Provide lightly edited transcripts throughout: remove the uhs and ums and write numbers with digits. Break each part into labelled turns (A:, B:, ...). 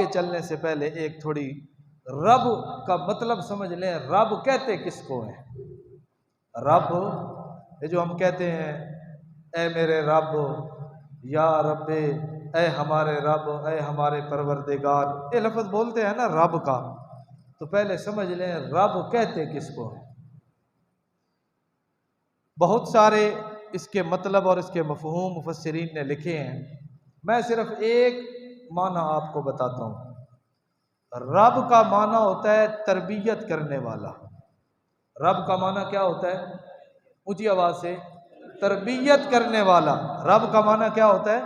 A: آگے چلنے سے پہلے ایک تھوڑی رب کا مطلب سمجھ لیں. رب کہتے کس کو ہیں؟ رب یہ جو ہم کہتے ہیں اے میرے رب، یا رب، اے ہمارے رب، اے ہمارے پروردگار، یہ لفظ بولتے ہیں نا رب کا، تو پہلے سمجھ لیں رب کہتے کس کو ہیں. بہت سارے اس کے مطلب اور اس کے مفہوم مفسرین نے لکھے ہیں. میں صرف ایک معنی آپ کو بتاتا ہوں. رب کا معنی ہوتا ہے تربیت کرنے والا. رب کا معنی کیا ہوتا ہے؟ اونچی آواز سے، تربیت کرنے والا. رب کا معنی کیا ہوتا ہے؟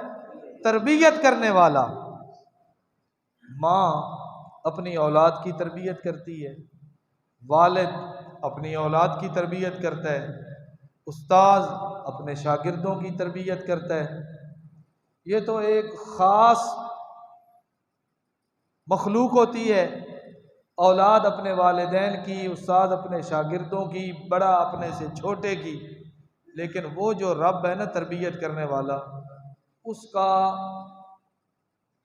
A: تربیت کرنے والا. ماں اپنی اولاد کی تربیت کرتی ہے، والد اپنی اولاد کی تربیت کرتا ہے، استاذ اپنے شاگردوں کی تربیت کرتا ہے. یہ تو ایک خاص مخلوق ہوتی ہے. اولاد اپنے والدین کی، استاد اپنے شاگردوں کی، بڑا اپنے سے چھوٹے کی. لیکن وہ جو رب ہے نا تربیت کرنے والا،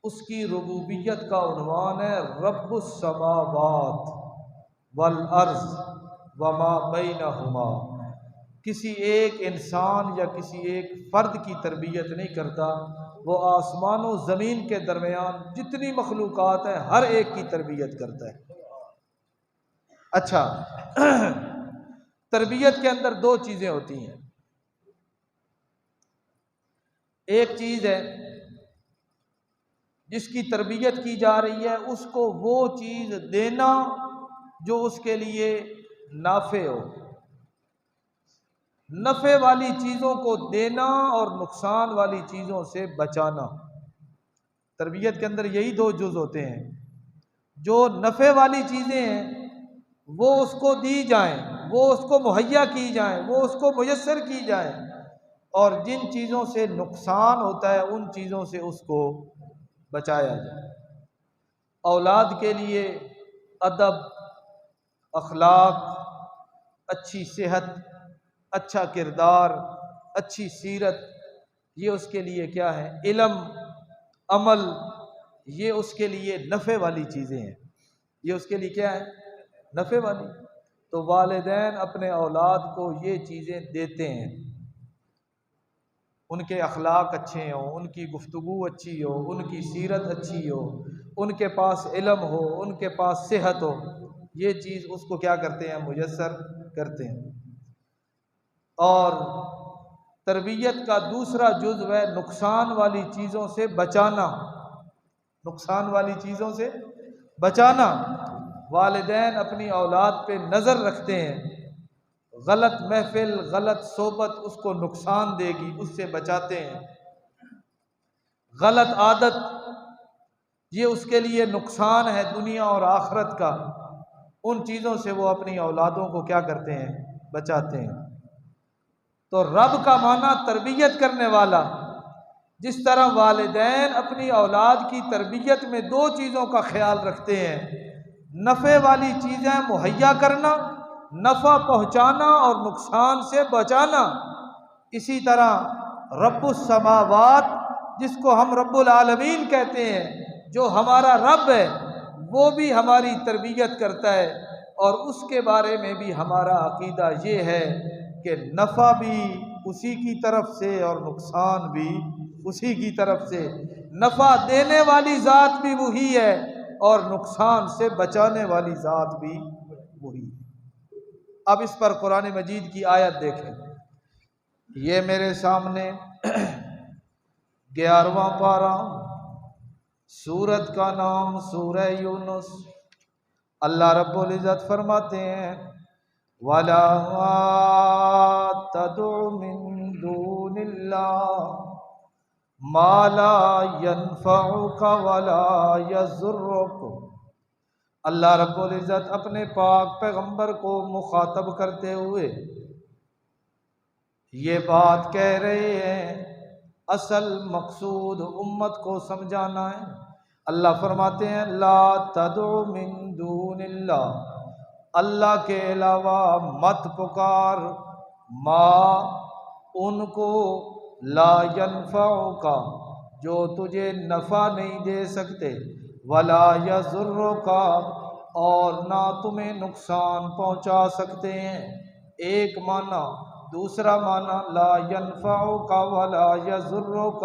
A: اس کی ربوبیت کا عنوان ہے رب السماوات والارض وما بینہما. کسی ایک انسان یا کسی ایک فرد کی تربیت نہیں کرتا، وہ آسمان و زمین کے درمیان جتنی مخلوقات ہیں ہر ایک کی تربیت کرتا ہے. اچھا، تربیت کے اندر دو چیزیں ہوتی ہیں. ایک چیز ہے جس کی تربیت کی جا رہی ہے، اس کو وہ چیز دینا جو اس کے لیے نافع ہو. نفع والی چیزوں کو دینا اور نقصان والی چیزوں سے بچانا. تربیت کے اندر یہی دو جز ہوتے ہیں. جو نفع والی چیزیں ہیں وہ اس کو دی جائیں، وہ اس کو مہیا کی جائیں، وہ اس کو میسر کی جائیں، اور جن چیزوں سے نقصان ہوتا ہے ان چیزوں سے اس کو بچایا جائے. اولاد کے لیے ادب، اخلاق، اچھی صحت، اچھا کردار، اچھی سیرت، یہ اس کے لیے کیا ہے؟ علم، عمل، یہ اس کے لیے نفع والی چیزیں ہیں. یہ اس کے لیے کیا ہے؟ نفع والی. تو والدین اپنے اولاد کو یہ چیزیں دیتے ہیں. ان کے اخلاق اچھے ہوں، ان کی گفتگو اچھی ہو، ان کی سیرت اچھی ہو، ان کے پاس علم ہو، ان کے پاس صحت ہو، یہ چیز اس کو کیا کرتے ہیں؟ میسر کرتے ہیں. اور تربیت کا دوسرا جزو ہے نقصان والی چیزوں سے بچانا. نقصان والی چیزوں سے بچانا. والدین اپنی اولاد پہ نظر رکھتے ہیں، غلط محفل، غلط صحبت اس کو نقصان دے گی، اس سے بچاتے ہیں. غلط عادت، یہ اس کے لیے نقصان ہے دنیا اور آخرت کا، ان چیزوں سے وہ اپنی اولادوں کو کیا کرتے ہیں؟ بچاتے ہیں. تو رب کا معنی تربیت کرنے والا. جس طرح والدین اپنی اولاد کی تربیت میں دو چیزوں کا خیال رکھتے ہیں، نفع والی چیزیں مہیا کرنا، نفع پہنچانا اور نقصان سے بچانا، اسی طرح رب السماوات، جس کو ہم رب العالمین کہتے ہیں، جو ہمارا رب ہے، وہ بھی ہماری تربیت کرتا ہے. اور اس کے بارے میں بھی ہمارا عقیدہ یہ ہے کہ نفع بھی اسی کی طرف سے اور نقصان بھی اسی کی طرف سے. نفع دینے والی ذات بھی وہی ہے اور نقصان سے بچانے والی ذات بھی وہی ہے. اب اس پر قرآن مجید کی آیت دیکھیں. یہ میرے سامنے 11واں پارہ، سورت کا نام سورہ یونس. اللہ رب العزت فرماتے ہیں وَلَا تَدْعُ مِن دُونِ اللَّهِ مَا لَا يَنفَعُكَ وَلَا يَضُرُّكَ. اللہ رب العزت اپنے پاک پیغمبر کو مخاطب کرتے ہوئے یہ بات کہہ رہے ہیں، اصل مقصود امت کو سمجھانا ہے. اللہ فرماتے ہیں لا تدعو من دون اللہ، اللہ کے علاوہ مت پکار، ما ان کو، لا ینفعک جو تجھے نفع نہیں دے سکتے، ولا یضرک، اور نہ تمہیں نقصان پہنچا سکتے ہیں، ایک معنی۔ دوسرا معنی لا ینفعک ولا یضرک،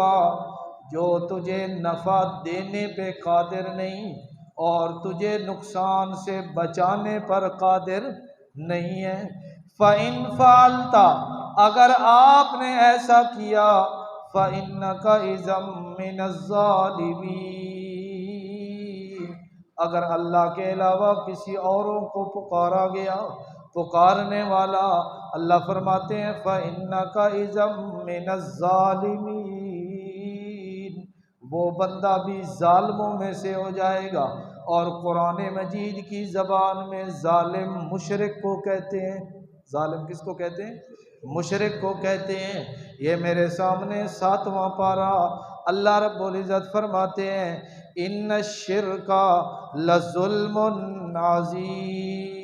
A: جو تجھے نفع دینے پہ قادر نہیں اور تجھے نقصان سے بچانے پر قادر نہیں ہے۔ فَإِن فَعَلْتَ، اگر آپ نے ایسا کیا، فَإِنَّكَ إِذًا مِّنَ الظَّالِمِينَ، اگر اللہ کے علاوہ کسی اوروں کو پکارا گیا، پکارنے والا، اللہ فرماتے ہیں فَإِنَّكَ إِذًا مِّنَ الظَّالِمِينَ، وہ بندہ بھی ظالموں میں سے ہو جائے گا۔ اور قرآن مجید کی زبان میں ظالم مشرک کو کہتے ہیں۔ ظالم کس کو کہتے ہیں؟ مشرک کو کہتے ہیں۔ یہ میرے سامنے 7واں پارہ، اللہ رب العزت فرماتے ہیں ان الشرک لظلم عظیم،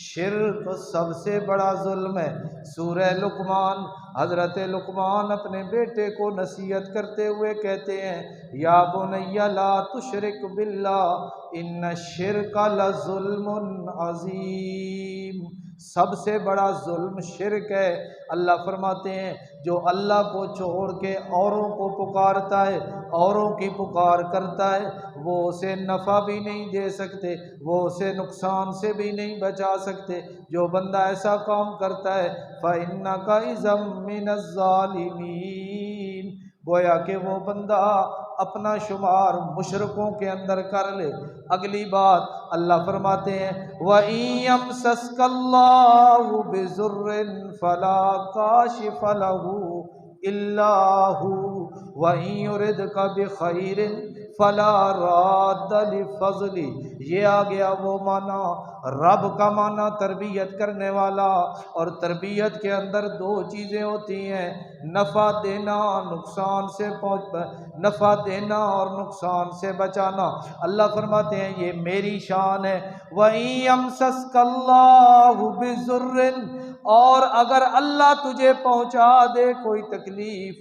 A: شرک سب سے بڑا ظلم ہے۔ سورہ لقمان، حضرت لقمان اپنے بیٹے کو نصیحت کرتے ہوئے کہتے ہیں یا بنی لا تشرک باللہ ان الشرک لظلم عظیم، سب سے بڑا ظلم شرک ہے۔ اللہ فرماتے ہیں جو اللہ کو چھوڑ کے اوروں کو پکارتا ہے، اوروں کی پکار کرتا ہے، وہ اسے نفع بھی نہیں دے سکتے، وہ اسے نقصان سے بھی نہیں بچا سکتے۔ جو بندہ ایسا کام کرتا ہے فَإِنَّكَ إِذًا مِّنَ الظَّالِمِينَ، گویا کہ وہ بندہ اپنا شمار مشرکوں کے اندر کر لے۔ اگلی بات اللہ فرماتے ہیں وَإِن يَمْسَسْكَ اللَّهُ بِضُرٍّ فَلَا كَاشِفَ لَهُ إِلَّا هُوَ وَإِن يُرِدْكَ بِخَيْرٍ فَلَا رَادَّ لِفَضْلِهِ، یہ آ گیا وہ معنی۔ رب کا معنی تربیت کرنے والا، اور تربیت کے اندر دو چیزیں ہوتی ہیں، نفع دینا، نقصان سے نفع دینا اور نقصان سے بچانا۔ اللہ فرماتے ہیں یہ میری شان ہے۔ وَإِن يَمْسَسْكَ اللَّهُ بِضُرٍّ، اور اگر اللہ تجھے پہنچا دے کوئی تکلیف،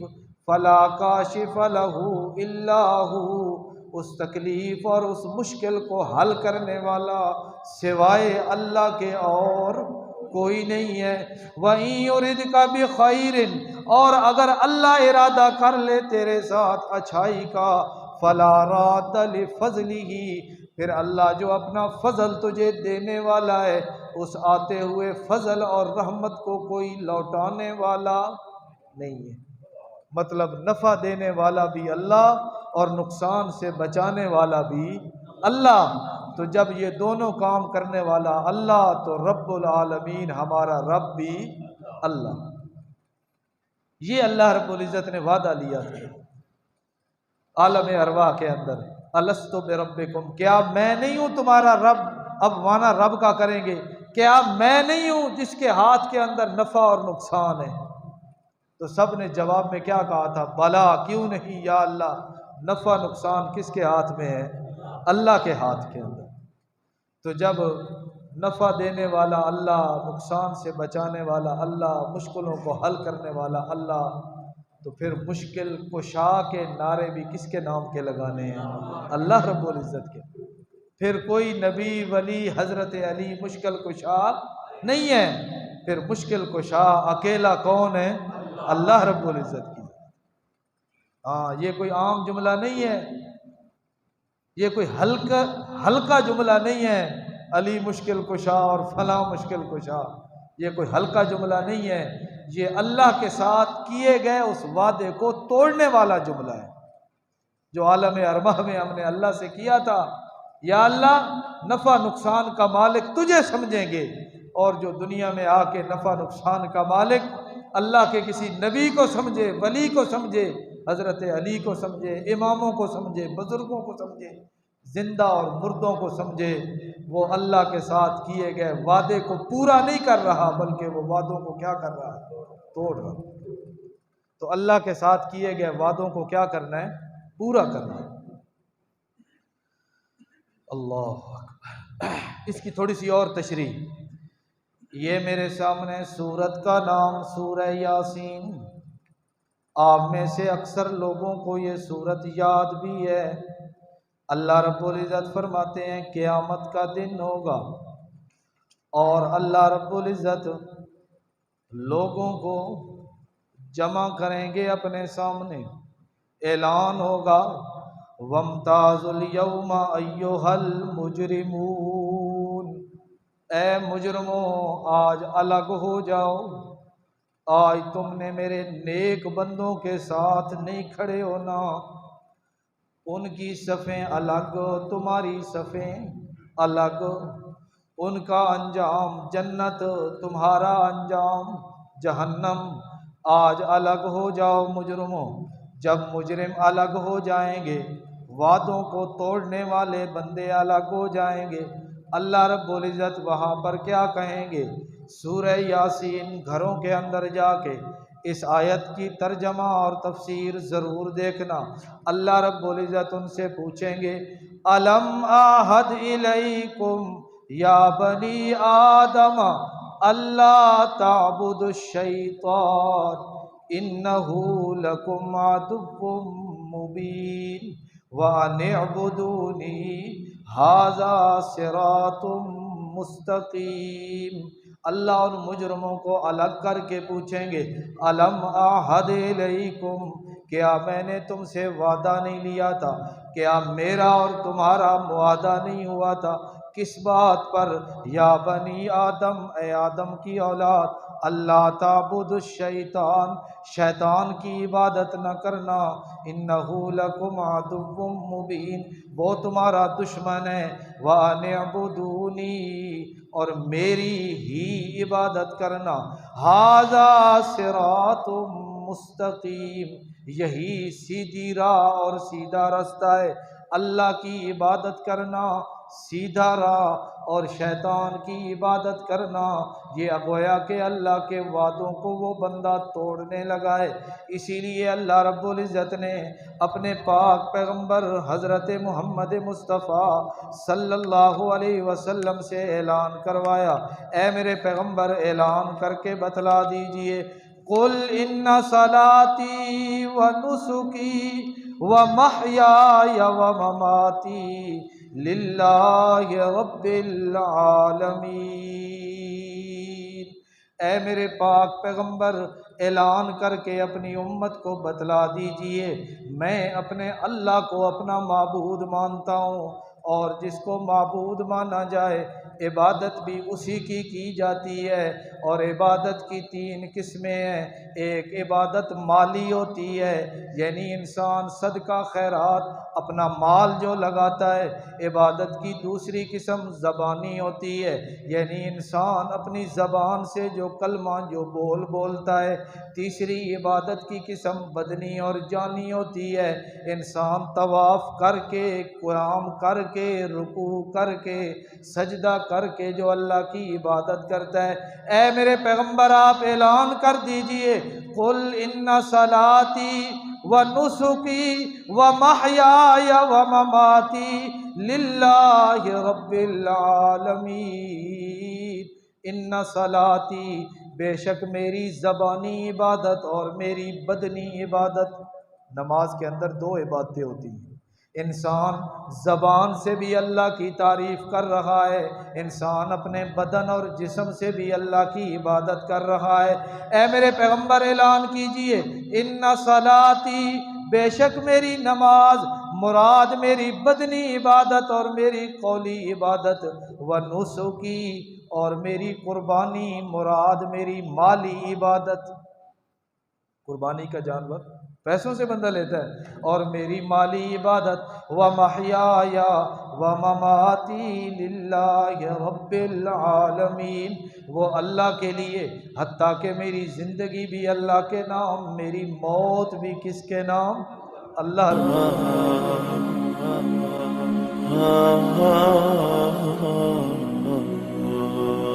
A: فَلَا كَاشِفَ لَهُ إِلَّا هُوَ، اس تکلیف اور اس مشکل کو حل کرنے والا سوائے اللہ کے اور کوئی نہیں ہے۔ وَإِن يُرِدْكَ بِخَيْرٍ، اور اگر اللہ ارادہ کر لے تیرے ساتھ اچھائی کا، فَلَا رَادَّ لِفَضْلِهِ، پھر اللہ جو اپنا فضل تجھے دینے والا ہے، اس آتے ہوئے فضل اور رحمت کو کوئی لوٹانے والا نہیں ہے۔ مطلب نفع دینے والا بھی اللہ اور نقصان سے بچانے والا بھی اللہ۔ تو جب یہ دونوں کام کرنے والا اللہ، تو رب العالمین ہمارا رب بھی اللہ۔ یہ اللہ رب العزت نے وعدہ لیا تھا عالم ارواح کے اندر، الستو بربکم، کیا میں نہیں ہوں تمہارا رب؟ اب معنی رب کا کریں گے، کیا میں نہیں ہوں جس کے ہاتھ کے اندر نفع اور نقصان ہے؟ تو سب نے جواب میں کیا کہا تھا؟ بلا، کیوں نہیں یا اللہ، نفع نقصان کس کے ہاتھ میں ہے؟ اللہ کے ہاتھ کے اندر۔ تو جب نفع دینے والا اللہ، نقصان سے بچانے والا اللہ، مشکلوں کو حل کرنے والا اللہ، تو پھر مشکل کشا کے نعرے بھی کس کے نام کے لگانے ہیں؟ اللہ رب العزت کے۔ پھر کوئی نبی ولی حضرت علی مشکل کشا نہیں ہے، پھر مشکل کشا اکیلا کون ہے؟ اللہ رب العزت کی۔ ہاں، یہ کوئی عام جملہ نہیں ہے، یہ کوئی ہلکا جملہ نہیں ہے، علی مشکل کشا اور فلاں مشکل کشا، یہ کوئی ہلکا جملہ نہیں ہے، یہ اللہ کے ساتھ کیے گئے اس وعدے کو توڑنے والا جملہ ہے جو عالم ارواح میں ہم نے اللہ سے کیا تھا۔ یا اللہ، نفع نقصان کا مالک تجھے سمجھیں گے، اور جو دنیا میں آ کے نفع نقصان کا مالک اللہ کے کسی نبی کو سمجھے، ولی کو سمجھے، حضرت علی کو سمجھے، اماموں کو سمجھے، بزرگوں کو سمجھے، زندہ اور مردوں کو سمجھے، وہ اللہ کے ساتھ کیے گئے وعدے کو پورا نہیں کر رہا، بلکہ وہ وعدوں کو کیا کر رہا ہے؟ توڑ رہا۔ تو اللہ کے ساتھ کیے گئے وعدوں کو کیا کرنا ہے؟ پورا کرنا ہے۔ اللہ اکبر۔ اس کی تھوڑی سی اور تشریح، یہ میرے سامنے سورت کا نام سورہ یاسین، آپ میں سے اکثر لوگوں کو یہ صورت یاد بھی ہے۔ اللہ رب العزت فرماتے ہیں قیامت کا دن ہوگا اور اللہ رب العزت لوگوں کو جمع کریں گے اپنے سامنے، اعلان ہوگا وَامْتَازُوا الْيَوْمَ أَيُّهَا الْمُجْرِمُونَ، اے مجرموں آج الگ ہو جاؤ، آج تم نے میرے نیک بندوں کے ساتھ نہیں کھڑے ہونا، ان کی صفیں الگ تمہاری صفیں الگ، ان کا انجام جنت تمہارا انجام جہنم، آج الگ ہو جاؤ مجرموں۔ جب مجرم الگ ہو جائیں گے، وعدوں کو توڑنے والے بندے الگ ہو جائیں گے، اللہ رب العزت وہاں پر کیا کہیں گے؟ سورہ یاسین گھروں کے اندر جا کے اس آیت کی ترجمہ اور تفسیر ضرور دیکھنا۔ اللہ رب العزت ان سے پوچھیں گے الم اعہد الیکم یا بنی آدم اللہ تعبدوا الشیطان انہ لکم عدو مبین وان اعبدونی ھذا صراط مستقیم۔ اللہ ان مجرموں کو الگ کر کے پوچھیں گے الم اعہد الیکم، کیا میں نے تم سے وعدہ نہیں لیا تھا؟ کیا میرا اور تمہارا معاہدہ نہیں ہوا تھا؟ کس بات پر؟ یا بنی آدم، اے آدم کی اولاد، اللہ تعبد الشیطان، شیطان کی عبادت نہ کرنا، انہ لکم عدو مبین، وہ تمہارا دشمن ہے، وان اعبدونی، اور میری ہی عبادت کرنا، ھذا صراط مستقیم، یہی سیدھی راہ اور سیدھا رستہ ہے۔ اللہ کی عبادت کرنا سیدھا راہ اور شیطان کی عبادت کرنا یہ گویا کہ اللہ کے وعدوں کو وہ بندہ توڑنے لگا ہے۔ اسی لیے اللہ رب العزت نے اپنے پاک پیغمبر حضرت محمد مصطفیٰ صلی اللہ علیہ وسلم سے اعلان کروایا، اے میرے پیغمبر اعلان کر کے بتلا دیجئے قل ان صلاتی و نسکی و محیای و مماتی للہ رب العالمین، اے میرے پاک پیغمبر اعلان کر کے اپنی امت کو بتلا دیجئے میں اپنے اللہ کو اپنا معبود مانتا ہوں، اور جس کو معبود مانا جائے عبادت بھی اسی کی جاتی ہے، اور عبادت کی تین قسمیں ہیں۔ ایک عبادت مالی ہوتی ہے، یعنی انسان صدقہ خیرات اپنا مال جو لگاتا ہے۔ عبادت کی دوسری قسم زبانی ہوتی ہے، یعنی انسان اپنی زبان سے جو کلمہ جو بولتا ہے۔ تیسری عبادت کی قسم بدنی اور جانی ہوتی ہے، انسان طواف کر کے، قیام کر کے، رکوع کر کے، سجدہ کر کے جو اللہ کی عبادت کرتا ہے۔ اے میرے پیغمبر آپ اعلان کر دیجئے قل ان صلاتی و نسکی و محیای و مماتی للہ رب العالمین، ان صلاتی، بے شک میری زبانی عبادت اور میری بدنی عبادت۔ نماز کے اندر دو عبادتیں ہوتی ہیں، انسان زبان سے بھی اللہ کی تعریف کر رہا ہے، انسان اپنے بدن اور جسم سے بھی اللہ کی عبادت کر رہا ہے۔ اے میرے پیغمبر اعلان کیجئے ان صلاتی، بے شک میری نماز مراد میری بدنی عبادت اور میری قولی عبادت، و نسکی، اور میری قربانی مراد میری مالی عبادت، قربانی کا جانور پیسوں سے بندہ لیتا ہے، اور میری مالی عبادت، و محیای و مماتی للہ رب العالمین، وہ اللہ کے لیے، حتیٰ کہ میری زندگی بھی اللہ کے نام، میری موت بھی کس کے نام؟ اللہ